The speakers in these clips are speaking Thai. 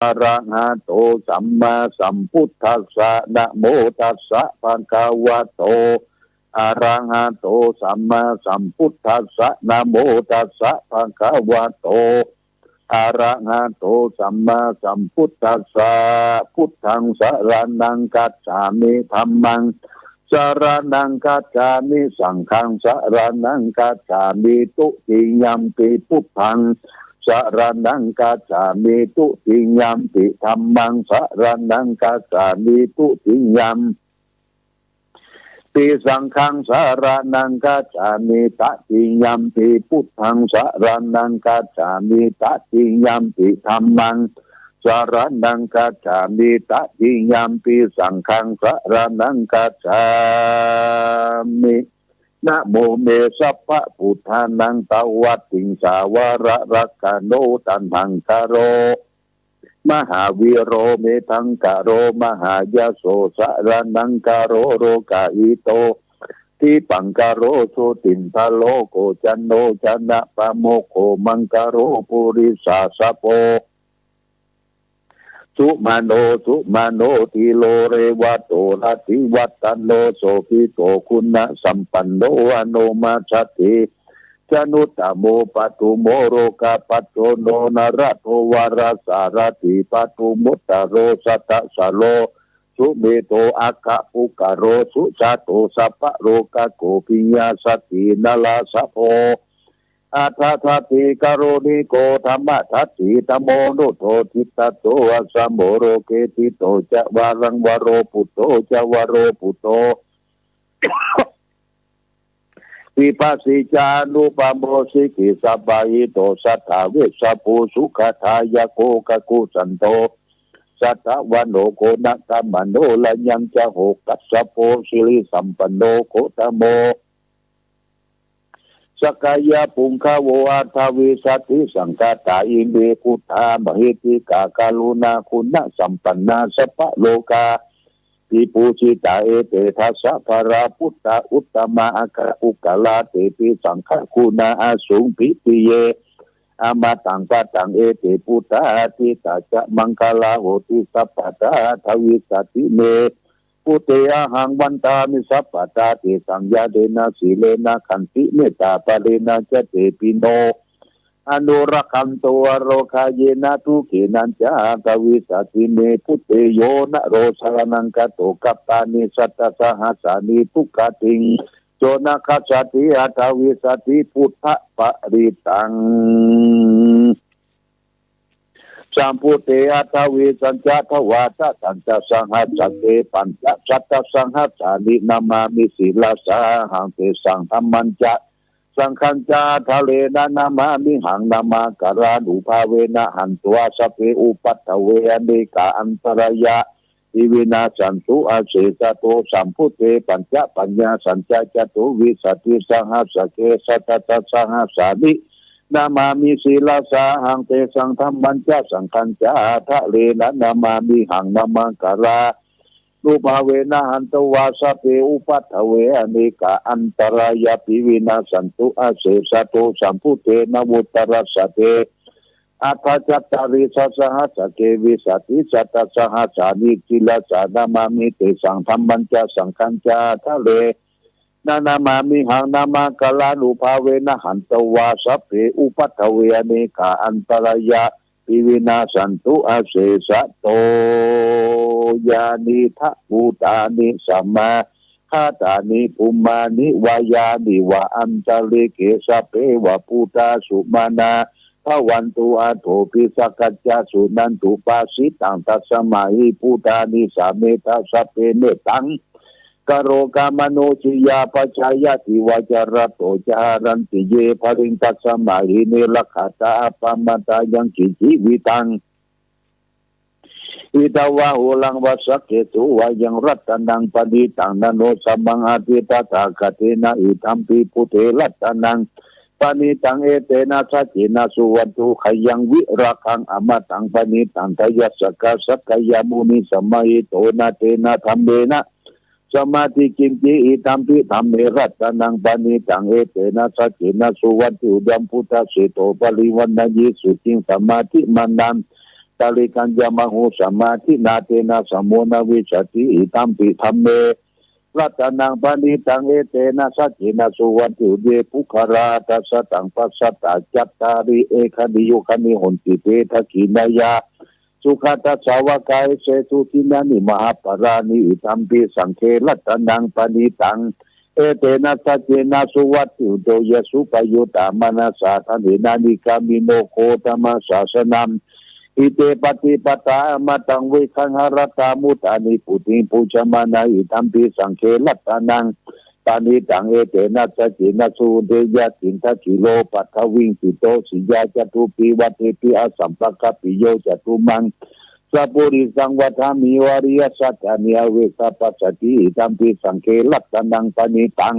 อะระหะโตสัมมาสัมพุทธัสสะนะโมตัสสะภะคะวะโตอะระหะโตสัมมาสัมพุทธัสสะนะโมตัสสะภะคะวะโตอะระหะโตสัมมาสัมพุทธัสสะพุทธังสรณังคัจฉามิธัมมังสรณังคัจฉามิสังฆังสรณังคัจฉามิตุติยัมปิพุทธังสรณังคัจฉามิตุติยัมปิธัมมังสรณังคัจฉามิตุติยัมปิสังฆังสรณังคัจฉามิตติยัมปิพุทธังสรณังคัจฉามิตติยัมปิธัมมังสรณังคัจฉามิตติยัมปิสังฆังสรณังคัจฉามินะโมเมสัพพะพุทธานังตวัตติงสาวระรักขโนตันหังคโรมหาวิโรเมทังกะโรมหายโสสรนังกะโรโรกะอิโตทิปังกะโรโสตินทะโลโกจันโนจันนะปะโมโคมังกะโรปุริสาสะโปสุมาโนทิโลเรวะโตระติวัตตันโนโสภิโตคุณะสัมปันโนอโนมาชัตติจนุตตโมปัตตุโมโรกาปัตโตโนนรโทวารสารติปัตตุมุตตโรสัตตะสโลสุเมโตอาคะปุกะโรสุชาโตสัพพะโรกะโกปิญญาสตินาลาสะโพอาทัตติกโรนิโกธรรมะทัตติธโมนุโททิตโตอัสสโมโรเกติโตจะวารังวโรปุตโตจะวโรปุตโตวิปัสสิจานุปโมสิกิสัพพะอิโตสัทธาเวสสภูสุขทายโกกกุสันโตสัทธวันโนโกนัตตมโนละยังจะโหกัสสะโพสิริสัมปันโนโคตโมสกายะปุงคโวอัตถวิสัตติสังฆตาอิเมพุทธามหิติกากาลุณาคุณสัมปันนาสัพพะโลกาปิปูชิตาเอเตทัสสะภราพุทธาอุตตมะอาคาอุกาลาเตปิสังฆคุณาอาสุงพิติเยอามาตังปะตังเอเตพุทธาทิตาจะมังคลาโหติสัพพะตาทวิสัตติเมพุเตอะหังวันตามิสัพพะตาเตสังยาเดนะสีเลนะขันติเมตตาปะเรนะเจเตปิโนอนุรักขันโตโรคาเยนะทุเขนัญจากวิสัตติเมพุเตโยนะโรสรนังกโตกัปตานิสัตตสหัสสานิทุกขติงโจนะคัจฉติอัตถวิสัตติพุทธปริตังสัมพุเตอัตถวิสัญจทวาตสัญจสังหัสสเตปัญจสัตตสังหัสสานินามามิศีลสาหังเตสังธรรมัญจะสังขัญจาทะเลนะนามามิหังนามาการานุภาเวนะหันตัวสเปอุปัตถเวอเนกาอันตรายะอิวินาสันตุอาเสจโตสัมพุเตปัญจปัญญาสัญจจตุวิสัตติสังหัสสเกสัตตสังหัสสานินามามิศีลสาหังเตสังธรรมัญจสังขัญจาทะเลนะนามามิหังนามาการานุภาเวนะหันตวาสเปอุปัตถเวอเนกาอันตรายะปิวินาสันตุอาเสสโตสัมพุเตนะวุตรัสสเตอัตถจัตตาริสัสหัสสเกวิสัตติสัตตสหัสสานิกิลสานามามิเตสังธรรมัญจสังขัญจาทะเลนามามิหังนามากลานุภาเวนะหันตวาสเปอุปัตถเวอเนกาอันตรายะปิวินาสันตุอาเสสโตยานิทัพุตานิสัมมาคาตานิภูมานิวายานิวะอันตะเลเกสเปวะพุตาสุมานาภวันตุอาโทปิสกัจจสุนันตุปาสิตังตัสมาหิพุตานิสาเมตาสเปเนตังกโรกามโนชิยาปัจจายติวาจารโตจารันติเยภริงตัสมาหิเนลขตาปามาตายังกิจิวิตังอิตาวะโหลังวัสเกตุวายังรัตนังปณิตังนโนสัมมังอาทิตตากเตนะอิธัมปิพุเทรัตนังปณิตังเอเตนะสัจจินะสุวันตุขยังวิราคังอมตังปณิตังทยัสสกะสักยามุนิสัมมาหิโตนะเตนะธัมเมนะสมาธิกิมจิอิตัมปิธัมเมรัตนังปณิตังเอเตนะสัจจินะสุวันตุดัมพุทธสิโตปริวันนายิสุจิงสมาธิมันนัน ตาลิกัญญามโหสมาธินาเตนะสมโมนาวิชติอิตัมปิธัมเมรัตนังปานิตังเอเตนะสัจจินะสุวันติเยปุคาราตัสสะตังปัสสะตาจัตตาริเอคดิโยคณิหนติเตทะกินายาสุขตัสสาวกายเสตุทินานิมหาปรานิอิตัมปิสังเครัตนังปานิตังเอเตนะสัจเจนะสุวัตติโตยสุปยุตตามนัสสะทันเดนานิกามิโนโคตมะสาสนัมอิเตปฏิปตามาตังวิคังหรตามุตานิปุติปุจมานาอิตัมปิสังเครัตนังปานิตังเอเตนะสัจเจนะสุเดยะตินทกิโลปัทวิงสิโตสิยาจตุปิวัตเตปิอสัมปะกปิโยจตุมังสัพพุริสังวัฏามิวาริยสัจจานิเวสปัสสติอิตัมปิสังเครัตนังปานิตัง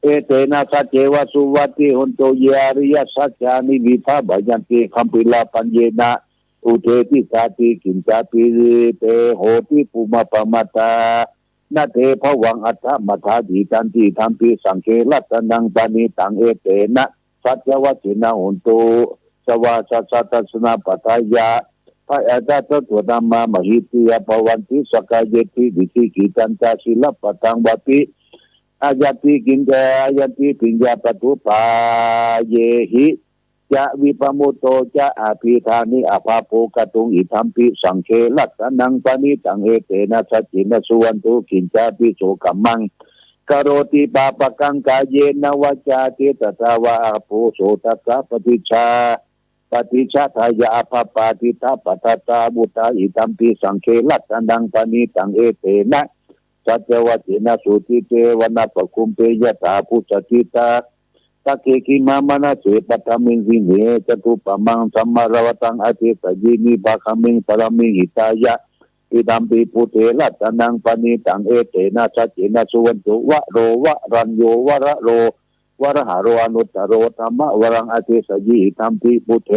เอเตนะสัจเจวสุวัติหุนโตเยอริยสัจจานิวิภาบยันติคัมปิลาปัญเยนะอุเทติสาติกินจาปิเตโหติปุมาปมัตตานาเทภวังอัตถมัทธาติตันติธัมปิสังเครัตนังปานิตังเอเตนะสัจจวัจนะหุนโตสวาสัสตัสนาปัฏฐายาพระอาจารย์ตัวธรรมมหิติยปวันติสกายติดิติกิตันตาศิลปตังวัติอาญาติกินเจอาญาติปิญญาปตุปาเยหิจะวิปมุตโตจะอาภิธานิอาภาโภกตุงอิธัมปิสังเครัตนังปานิตังเอเตนะสัจจินะสุวันตุกินจาปิโสกัมมังกโรติปาปกังกายเยนวจาติตถาวะอาโภโสตัสสะปฏิชาปฏิชาทายาอภปาติตาปัตตาบุตาอิตัมปิสังเครัตนังปานิตังเอเตนะสัจวัตินะสุติเตวนาปคุมเปยตาปุจติตาตะเกกิมามนะเสปตมินวิเนจตุปมังสัมมารวตังอธิสยินิบาคมิงปรมิหิตายะอิตัมปิปุเทรัตนังปานิตังเอเตนะสัจเจนะสุวันตุวะโรวะรัญโยวะระโรวะระหะโรอนุตตโรธรรมะวรังอธิสยิอิตัมปิปุเท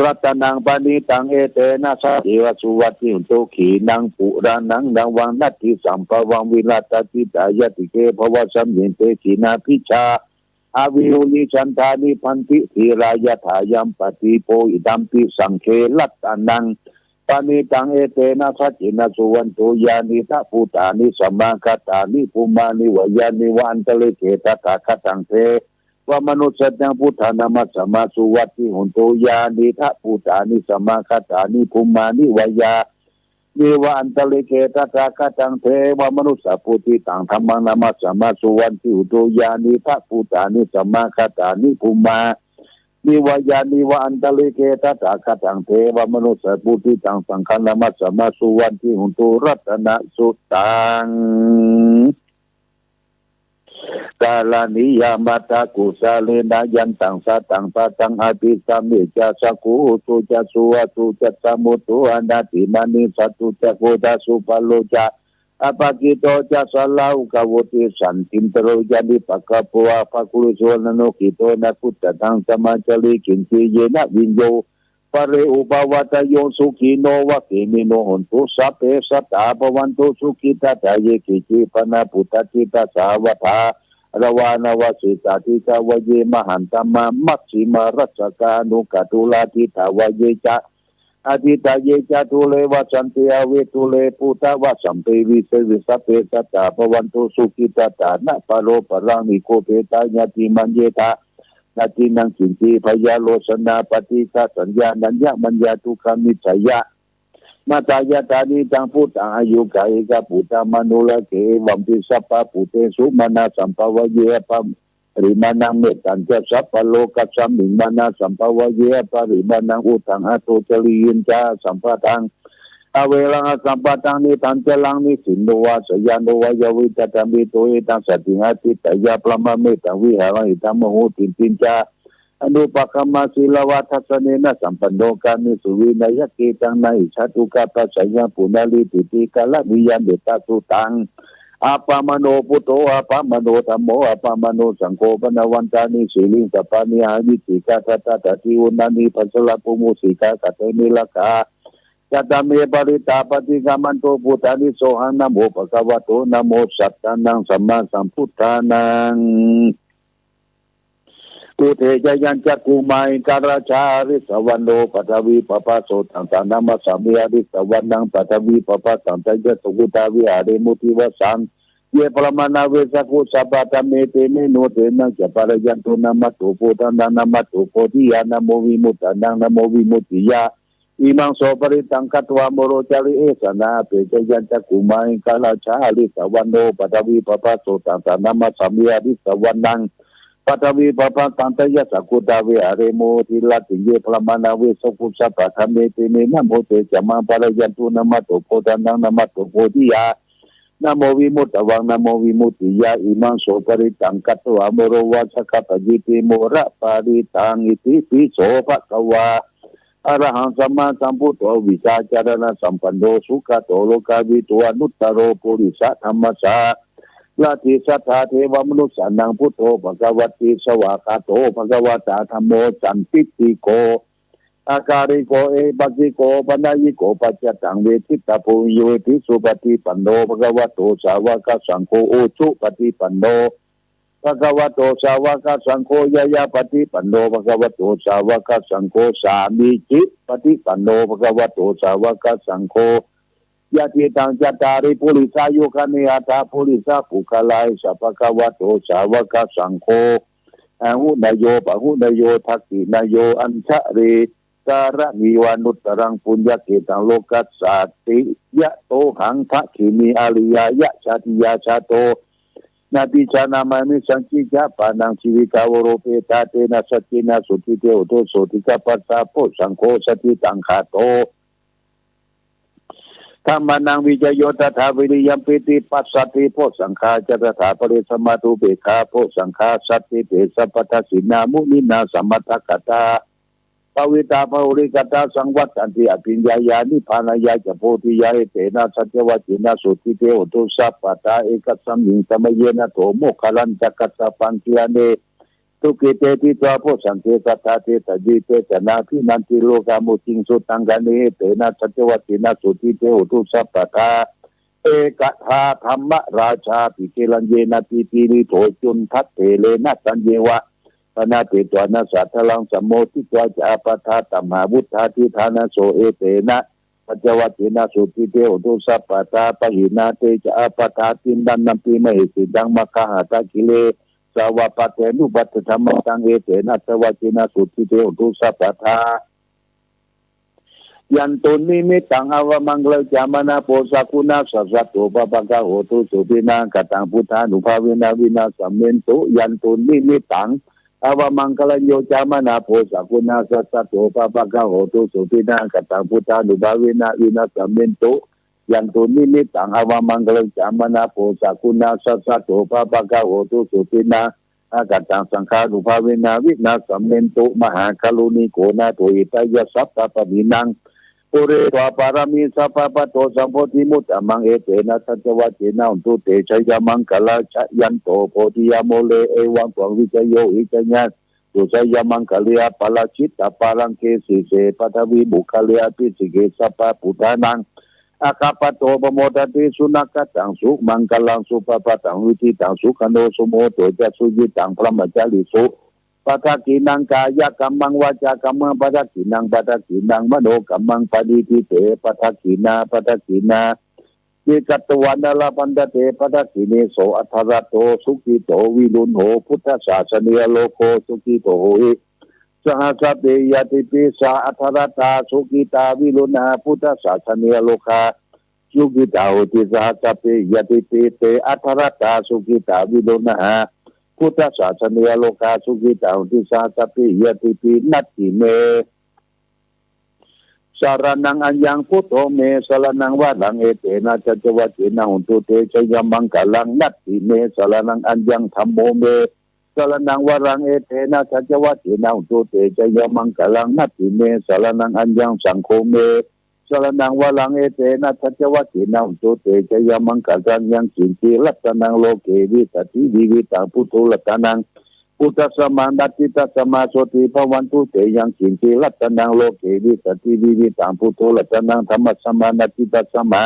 รัตนังปานิตังเอเตนะสัจเจวสุวัติหุนโตขีนังปุรานังดังวังนัตถิสัมภวังวิราตติตายติเกภวสัมเยนเตขีนาพิชาอาวิโรนิฉันทานิพันธิธีรายถายัมปฏิโพอิตัมปิสังเครัตนังปานิตังเอเตนะสัจเจนะสุวันโตยานิทัพพุตานิสัมมาคตานิภูมานิวยานิวันตะเลเกตตาคตังเทว่ามนุษย์สัจจังพุทธานามัสสมาสุวัติหุนโตยานิทะปุตานิสมาคตานิภูมานิวายานิวันตะเลเกตตาคตังเทว่ามนุษย์สัพพุติตังธรรมังนามัสสมาสุวันติหุนโตยานิทะปุตานิสมาคตานิภูมานิวายานิวันตะเลเกตตาคตังเทว่ามนุษย์สัพพุติตังสังฆนามัสสมาสุวันติหุนโตรัตนะสุตังกาลานิยามัตตกุสาเลนะยันตังสัตตังปะตังอภิสัมมิจะสักขุตุจะสุวตุจะสมุตุอนาติมานิสัตุจะโกดาสุปโลจะอปกิโตจะสลาอุกวติสันติมตโรจะดิปะกะปัวปะกุลิโสนโนกิโตนะกุตตังสมาจลิกินติเยนะวินโยปะเรอุปวัตโยสุขิโนวะเกมิโนหุนตุสัพเพสัตตาภวันตุสุขิตาตาเยกิจิปนะปุตติตาสาวะภาระวานาวสิตาทิกาวเยมหันตมามัชฌิมารัสกานุกตุลาทิตาวเยจะอธิตาเยจะทุเลวสันติอเวทุเลปุตตะวะสัมเปวิเสวิสัพเพสัตตาภวันตุสุขิตาตานะปะโลปะรังนิโกเปตายาติมัญเยตานาทินังสินติพยาโลสนาปฏิฆาสัญญานัญญมัญญาทุกขามิจฉยะมาตายาตานิจังพุทธังอายุกายกะปุตตมนุลเกวัมปิสัพพะปุเตสุมานาสัมภวเยปะริมานังเมตัญจะสัพพโลกัสสมิงมานาสัมภวเยปะริมานังอุทังอโตจริยินจาสัมปตังอเวลังสัมปตังนิทันเจลังนิสินโนวาสยานโนวายวิตตามิโตเอตังสติงาติตยาปรมาเมตังวิหารังอิตัมมโหตินตินจาอนุปกรรมศิลวัฏสเนนะสัมปันโนกามิสุวินัยกิตังนาอิชาตุกาปัสสยังปุณลิติติกาลวิยันเดตาสุตังอาปามโนพุทโธอาปามโนธัมโมอาปามโนสังโฆปนวันตานิสีลิงสปานิอานิติกาทัตตะทิอุนานิปัสสลาปุมุสิกากัตเตมิลกาจัตตาเมปริตาปฏิกามันโตพุทธานิโสหังนะโมภะคะวะโตนะโมสัตตานังสัมมาสัมพุทธานัง ตุเทจยัญจักกุมาอิการาชาริสวันโนปัทวีปปะโสตังตานามาสามีอริสวันนังปัทวีปปะตังใจสุกุตาวิหาริมุติวสังเยปรมานาเวสกุสัพพะตเมเตเมโนเตนังจะปะระยันตุนามัตถุโพธันนามัตถุโพธิยานะโมวิมุตตังนะโมวิมุตติยาอิมังโสปริตังคัตวะโมโรจาริเอสนาเปจยัญจักกุมาอิการาชาริสวันโนปัทวีปปะโสตังตานามาสามีอริสวันนังปัทวีปปะตังตยะสกุตาเวหาริโมทิลาติเยปรมานาเวสกุสัพพะตเมเตเมนะโมเตจะมังปะระยันตุนามัตถุโพธันนามัตถุโพธิยานะโมวิมุตตวังนะโมวิมุตติยาอิมังโสปริตังกัตถวะโมโรวาสกปจิติโมระปาริตังอิติปิโสภะคะวาอะระหังสัมมาสัมพุทโธวิชาจารณะสัมปันโนสุขโตโลกาวิโตอนุตตโรปุริสธรรมสาลาธิสัทธาเทวมนุษย์สันนังพุทโธภควติสวากาโตภควตาธัมโมสันติติโกอาการิโกเอปัสสิโกปัญญิโกปัจจตังเวทิตาภูโยติสุปฏิปันโนภควโตสาวกสังโฆโอชุปฏิปันโนภควโตสาวกสังโฆยะยะปฏิปันโนภควโตสาวกสังโฆสามีจิปฏิปันโนภควโตสาวกสังโฆยะติตังจัตตาริปุริสายุคเนอัตถปุริสาปุคลายสัพพะวะโตสาวกสังโฆอหุนโยปะหุนโยทักขินโยอัญชะเรการะมีวานุตตรังปุญญเกตังโลกัสสติยะโตหังทักขิมีอาริยายะชาติยาชาโตนาปิชานามามิสังคิจาปานังชีวิกาวโรเปตาเตนะสัจจินาสุติเตโอโตโสติกาปัสสะโพสังโฆสติตังคาโตธรรมานังวิจโยตถาวิริยัมปิติปัสสติโพสังฆาจตถาปริสมาตุเบคาโพสังฆาสัตติเตสัพพทัสสินามุนินาสัมมัตตกตาปวิตาภุริกตาสังวัตตันติอภิญญาญาณิพานายาจะโพธิยาเตนะสัจวัจินาสุติเตโอตุสัพพตาเอกสัมมิงสมัยเยนะโถโมคลันจักกัสสะปัญญาเนทุกิเตติตวะโพสังเทสัตตาเตตจิเตจนาภินันติโลกามุจิงสุตังกานิเตนะสัจวัจินาสุติเตโอตุสัพพตาเอกทาธรรมราชาปิเกลันเยนะปิปิริโถจุนทัตเตเลนะตัญเยวะปนาเตตวานาสัทธลังสมโมทิตวาจาปทาตัมหาวุฒาทิธานาโสเอเตนะปัจจวัตินาสุติเตโอตุสัพพตาปหินาเตจาปทาตินดันนัมปิมหิสิดังมะคหาตากิเลสาวะปะเตนุปัตถธรรมตังเอเตนะสวัจินาสุติเตโอตุสัพพทายันตุนิมิตังอวมังคลจามนาโพสกุณาสัสสะโตปะปะกะโหตุสุปินังกตังพุทธานุภาเวนะวินาสัมเมนตุยันตุนิมิตังอวมังคลโยจามนาโพสกุณาสัสสะโตปะปะกะโหตุสุปินังกตังพุทธานุภาเวนะวินาสัมเมนตุยันตุนิมิตังอวมังคลจามนาโพสกุณาสัสสะโตปะปะกะโหตุสุปินังอากตังสังฆานุภาเวนะวินาสัมเมนตุมหาคารุณิโกนาโตอิตายะสัพพะปะมินังปุเรตวาปารามีสัพพะปะโตสัมโพธิมุตตมังเอเตนะสัจวัจเจนะอุตุเตชัยมังคลาชยันโตโพธิยาโมเลเอวังปวังวิจโยอิจญาตุชัยมังคลียปาลาชิตตปารังเกสีเสปัทวีบุคลียปิสิเกสัพพะพุทธานังอาคาปโตปโมทติสุนักตังสุมังคลังสุปปะตังวิธิตังสุขโนสุโมโตจะสุจิตังพระมัจจาริสุปัทกินังกายกัมมังวาจากัมมังปัทกินังปัทกินังมโนกัมมังปฏิทิเตปัทกินายิกัตวันนลปันเตปัทกิเนโสอัทรโตสุขิโตวิรุณโหพุทธศาสเนียโลโกสุขิโตโหสหสเปยติปิสาอัทรตาสุขิตาวิรุณาพุทธศาสเนียโลกาสุขิตาโหติสหสเปยติปิเตอัทรตาสุขิตาวิรุณาพุทธศาสเนียโลกาสุขิตาอุติสาสปิยติปินัตติเมสารนังอัญญังพุทโธเมสารนังวะลังเอเตนะจัจวัจเจนะหุนตุเตชยมังกะลังนัตติเมสารนังอัญญังธัมโมเมสารนังวะลังเอเตนะจัจวัจเจนะหุนตุเตชยมังกะลังนัตติเมสารนังอัญญังสังโฆเมสารนังวะลังเอเตนะจัจวัจเจนะหุนตุเตชยมังกะลังยังสินติรัตนังโลเกวิตติวิวิตังพุทโธรัตนังพุทธสมานัตติตัสมาโสติภวันตุเตยังสินติรัตนังโลเกวิตติวิวิตังพุทโธรัตนังธรรมสมานัตติตัสมา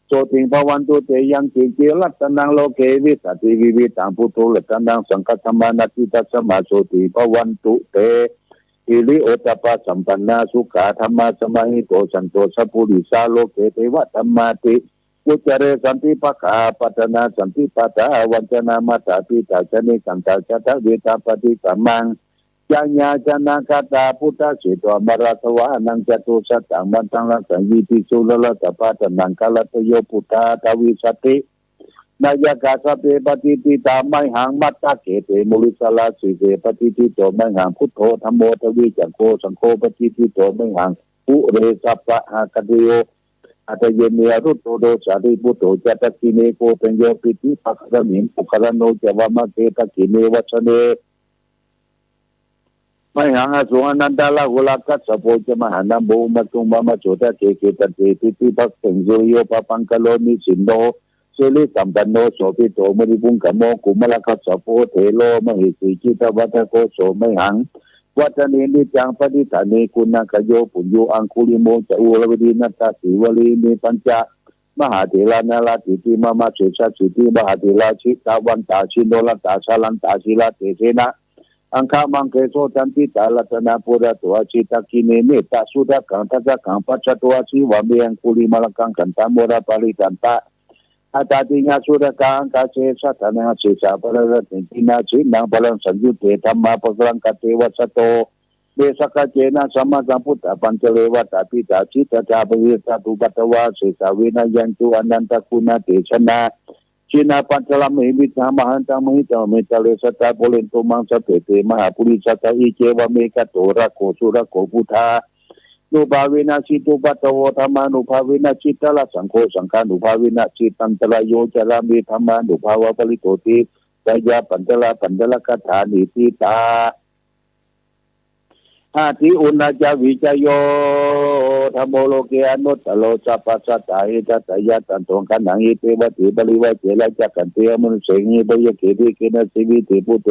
โส ติงภวันตุเตยังจิจิรัตนังโลเกวิสัติวิวิตังพุทโธรัตนังสังฆธรรมานาทิตัสสมาโสติภวันตุเตอิริโอตปะสัมปันนาสุขาธรรมะสมัยโตสันโตสัพพุริสาโลเกเทวะธรรมาติอุจเรสันติปะขาปัตนาสันติปัตตาวันจนามาตาปิตาชนิสันตาจัตเวตาปฏิกัมมังจัญญาจนาคตาพุทธสิตวมรสวานังจตุสัตตังมันตังลักสังยิปิสุลละตปะตนังกาลตโยพุทธาทวิสตินายกาสเปปฏิติตาไมหังมัตตะเกเตมุลิสลาสิเกปฏิติโตไมหังพุทโธธัมโมทวิจักโคสังโฆปฏิติโตไมหังปุเรสัพพะหะกติโยอัตเยเนียรุตโตโดสาริปุตโตจัตติเนโกเป็นโยปิติปัคระมิงปุคระโนจวามะเกตกิเนวัชเนไมหังอสุอนันตาลาหุลักขัสสะโพจมหานัมโบมะตุงมะมะโสตะเกเกตเตติติภักเสงโยโยปะปังกะโลนิสินโนเสลิสัมปันโนโสภิโตมริปุงกะโมกุมะละคัสสะโพเทโลมหิสีจิตวัฏโกโสไมหังวัฏเนนิจังปฏิฐานีกุณกโยปุญโยอังคุลิโมจะอุรวดีนัตตาสีวลีนิปัญจมหาเถรานาลาติติมามาเสสะสิติมหาเถราชิตาวันตาชินโนลัตตาชาลันตาศิลาเตเสนะอังคามังเกโสตันติตาลัตนาปุระตัวชิตากิเนเมตาสุดากังทัสกังปัจจตัวชิวะเมียงคุลิมาลกังกันตามโมระปาริกันตาอาตาติญาสุดากังกาเสสัตนาเสสะปะระติตินาชินังพลังสัญญุเตธรรมะปะกลังกเตวะสโตเบสกเจนะสัมมาสัมพุทธปัญจเลวะตาปิตาชิตตาปะวิสัตุปัตตวะเสสะเวนะยันตุอนันตคุณาเตชนะชินาปัญจลามหิมิตามหันตามหิตเมตเลสตาโพเลนโตมังสเตเตมหาปุริสตาอิเจวะเมกะโตระโกสุระโกพุทธานุภาเวนะชิตุปัตตวธรรมานุภาเวนะชิตละสังโฆสังฆานุภาเวนะชิตันตระโยจรามิธรรมานุภาวะปริโตติตยาปัญจละคถานิติตาอาทิอุณจาวิจโยธรรมโลเกอนุตตโลสัพพสัตตาหิตตยะตันตงขันหังอิเตวะติบริวะเจระจักขันเตมนุเสงิบยเกติเกนะสิวิติปุเต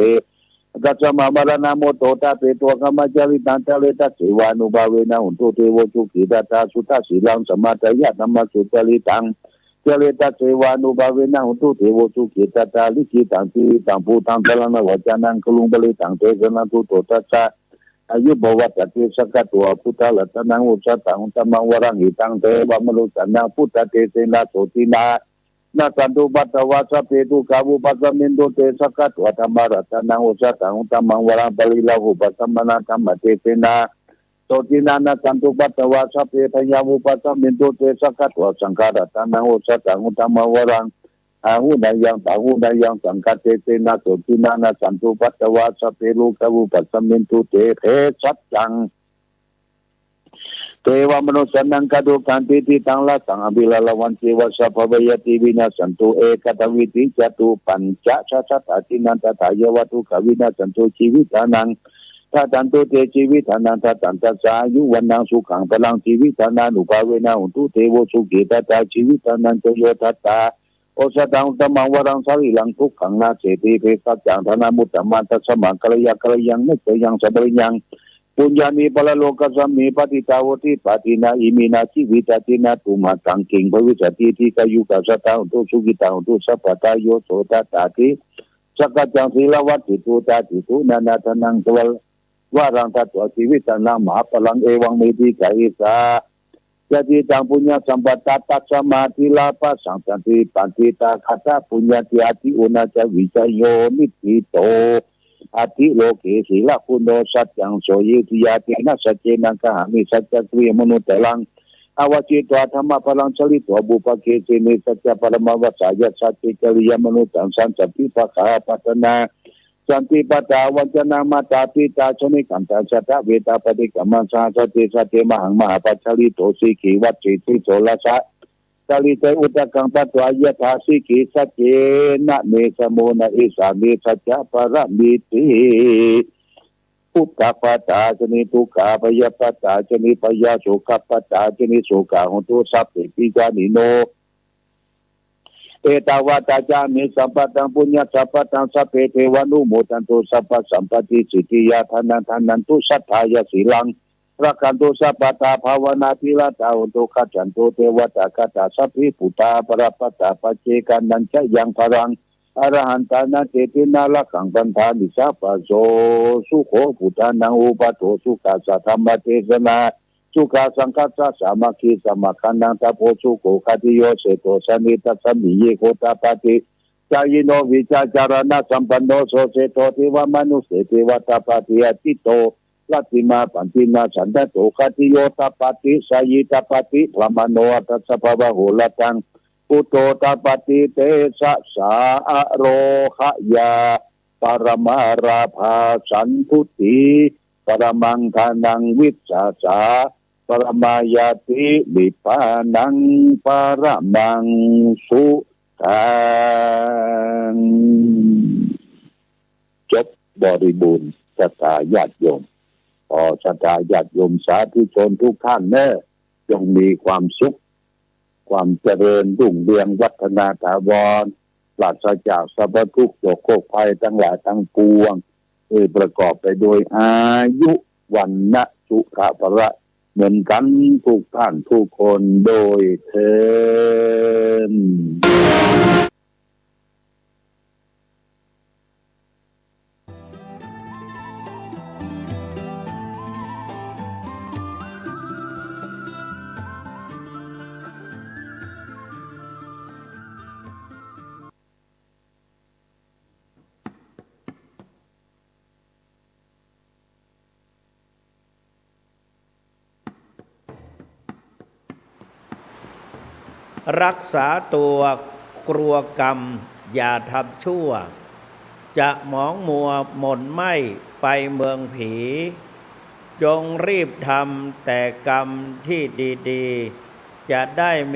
กัสสะมะมรณะโมโตตาเปตัวกรรมจาริตันตะเลตัสสิวานุภาเวนะหุนตุเทโวจุกิตตาสุตาสีลังสมาตยะธัมมสุจริตังเจริตัสสิวานุภาเวนะหุนตุเทโวจุกิตตาลิขิตังติตังภูตังตะลังวจานังกลุงบริตังเตกนันตุโตตัสสะอายุบวชจัตติสกัดตัวพุทธลัตนังอุจตังธรรมังวรังหิตังเทวมนุสันนังพุทธเตเสนาโสตินานาสันตุบัตตวาสเปตุกาวุปัสสมินโดเตสกัดตัวธรรมรัตนังอุจตังธรรมังวรังปริลาหุปัสสมนาธรรมเตเสนาโสตินานาสันตุบัตตวาสเปทยาวุปัสสมินโดเตสกัดตัวสังฆรัตนังอุจตังธรรมังวรังอาหุนายังตาหุนายังสังฆเตเสนาโสตินานาสันตุปัตตวาสเปลูกาวุปัสสมินโดเตเพสัจจังเทวมนุสันนังกดุกันติติตังละสังอภิลาลวันเทวสัพพะยติวินาสันตุเอกตวิติจตุปัญจชะชะตตินันตถายวัตุขวินาสันตุชีวิตานังถ้าตันตุเตชีวิตานังถ้าตันตัสสายุวันนังสุขังพลังชีวิตานังอุปาเวนะหุนตุเทวสุกิตตาชีวิตานังเจโยทัตตาโอสตังตมังวรังสาริลังทุกขังนาเสติเพสัจจังธนามุตตะมันตัสมังกัลยะกัลยังเนตยังสัพพะยังปุญญานิปะละโลกัสสมิปฏิตาวติปฏินาอิมินาชีวิตตินาตุมาตังกิงภวิสติทิกายุกัสสตาอุตุสุกิตาอุตุสัพพตาโยโสตตาติสักจังศีลวัตติตุตาติตุนานาทนังตวลวารังตัตวชีวิตนังมหาพลังเอวังเมติกาอิสาจติตังปุญญาสัมปตาตัสมาธิลาภสังสันติปันติตาคตาปุญญาติอาทิอุณจวิจโยนิติโตอาทิโลเกศีลคุณโดสัจจังโสยิทิยาตินะสัจเจนังกหามิสัจจกรีมนุตตลังอวจิตวธรรมพลังชลิตวบุปเกเจเนสัจจปรมวัสสายสัจเจกริยมนุตังสันสัพพิภคาปัตนาสันติปัตตาวัจนามาตาปิตาชนิกันตาชตเวตาปฏิกัมมันสาสติสติมหังมหาปัจฉลิโตสีขีวัจฉิติโสลสะกาลิเตอุตกังปัตวายะทาสิกิสัจเจนะเมสโมนะอิสามิสัจจะปรมิติพุทธปัตตาจนิทุกขาปยปัตตาจนิปยาโสขปัตตาจนิโสกาหุตุสัพเพปิจานิโนเอตาวาตาจามิสัมปตังปุญญสัพพตังสัพเพเทวานุโมทันตุสัพพสัมปติสิทธิยาทานันตุสัทธายสีลัง รักขันตุสัพพตาภาวนาธิราตาอุตุขจันตุเทวตากตาสัพพิปุตตาปรปัตตาปัจเจกันนันจะยังพรังอรหันตานาเตตินาลักขังปันธานิสัพพโสสุโขปุตตานังอุปโตสุขาสัทธรรมเทศนาสุขาสังคัสสะสามัคคีสมัคคันนังตะโพสุโขคติโยเสโตสนิตัสสมิเยโคตาปติจายโนวิจาจารณะสัมปันโนโสเสโตเทวมนุสเสเทวตาปติอติโตลัตติมาปันตินาสันตโตคติโยตาปติสายิตาปติพระมโนตัสสะภวะโหละตังปุโตตาปติเตสะสาโรหะยาปรมาราภาสันทุติปรมังทานังวิสาสาปรมายาติวิปานังปรมังสุขังจบบริบูรณ์ศรัทธาญาติโยมขอศรัทธาญาติโยมสาธุชนทุกท่านเนอะจงมีความสุขความเจริญรุ่งเรืองวัฒนาถาวรปราศจากสรรพทุกข์โศกโศกภัยทั้งหลายทั้งปวงประกอบไปโดยอายุวันนะสุขะภระเหมือนกันทุกท่านทุกคนโดยเถิดรักษาตัวกลัวกรรมอย่าทำชั่วจะหมองมัวหม่นไหม้ไปเมืองผีจงรีบทำแต่กรรมที่ดีๆจะได้มี